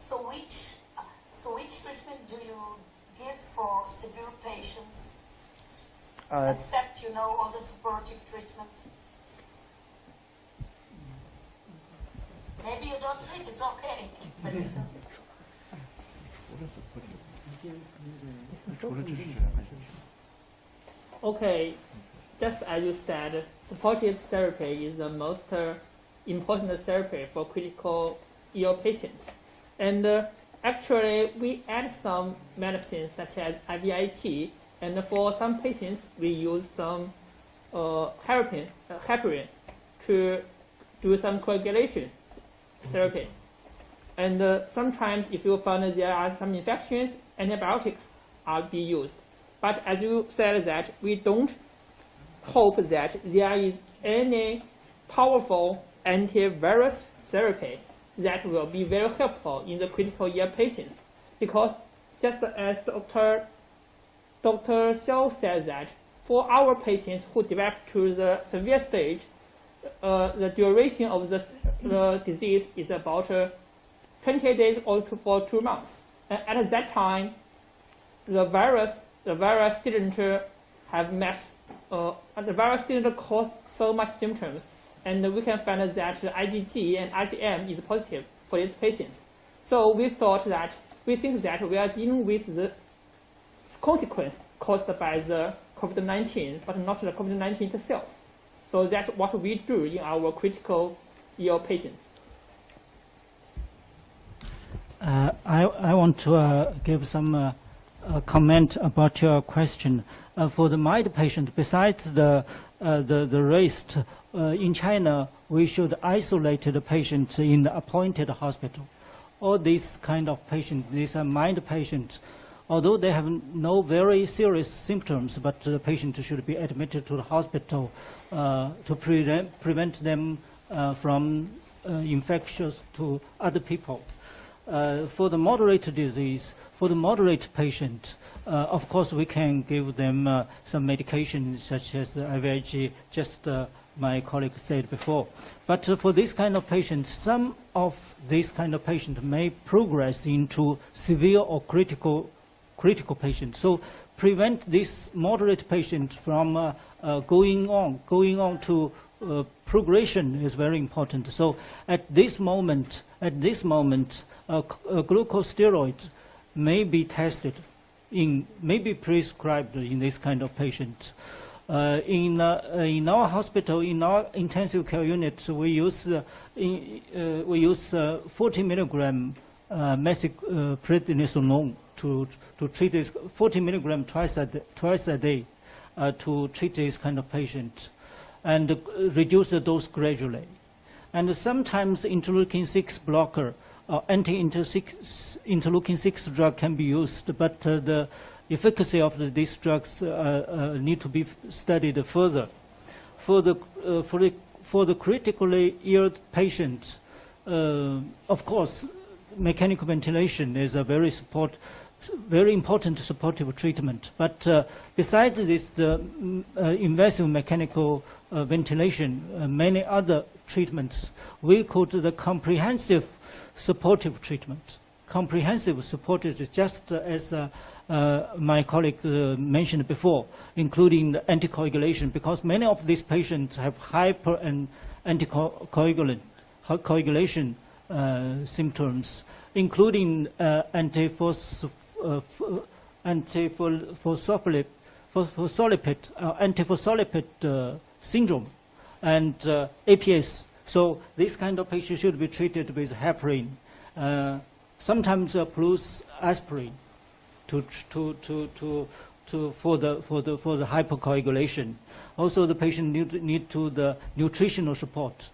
So which treatment do you give for severe patients? Uh, Except, all the supportive treatment. Maybe you don't treat, it's okay. But you just... Okay, just as you said, supportive therapy is the most important therapy for critical ill patients. And actually, we add some medicines such as IVIG, and for some patients, we use some heparin to do some coagulation therapy. And sometimes, if you find there are some infections, antibiotics are being used. But as you said that we don't hope that there is any powerful antivirus therapy that will be very helpful in the critical ill patients. Because just as Dr. Xiao said that for our patients who develop to the severe stage, the duration of the disease is about 20 days or for 2 months. And at that time, the virus didn't the virus didn't cause so much symptoms, and we can find that the IgG and IgM is positive for these patients. So we think that we are dealing with the consequence caused by the COVID-19, but not the COVID-19 itself. So that's what we do in our critical ill patients. I want to give some comment about your question. For the mild patient, besides the rest, in China, we should isolate the patient in the appointed hospital. All these kind of patients, these are mild patients, although they have no very serious symptoms, but the patient should be admitted to the hospital to prevent them from infectious to other people. For the moderate disease, for the moderate patient, of course we can give them some medication such as IVIG, just my colleague said before. But for this kind of patient, some of these kind of patient may progress into severe or critical patient. So prevent this moderate patient from going on to progression is very important. So at this moment, glucosteroid may be tested, may be prescribed in this kind of patients. In our hospital, in our intensive care unit, we use 40 milligram prednisolone to treat this 40 milligram twice a day to treat this kind of patient, and reduce the dose gradually. And sometimes interleukin-6 blocker or anti-interleukin-6 drug can be used, but the efficacy of these drugs need to be studied further. For the critically ill patient, of course, mechanical ventilation is a very important supportive treatment. But besides this, the invasive mechanical ventilation, many other treatments, we call the comprehensive supportive treatment. Comprehensive supportive, just as my colleague mentioned before, including the anticoagulation, because many of these patients have hyper and anticoagulation symptoms, including antiphospholipid syndrome and APS. So this kind of patient should be treated with heparin, sometimes plus aspirin, for the hypercoagulation. Also, the patient need the nutritional support.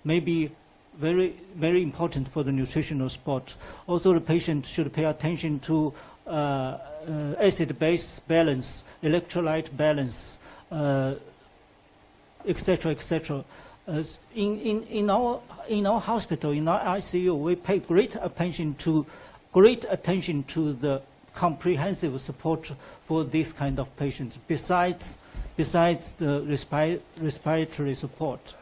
Maybe very, very important for the nutritional support. Also, the patient should pay attention to acid-base balance, electrolyte balance, etc., etc. In our hospital, in our ICU, we pay great attention to the comprehensive support for this kind of patients, besides the respiratory support.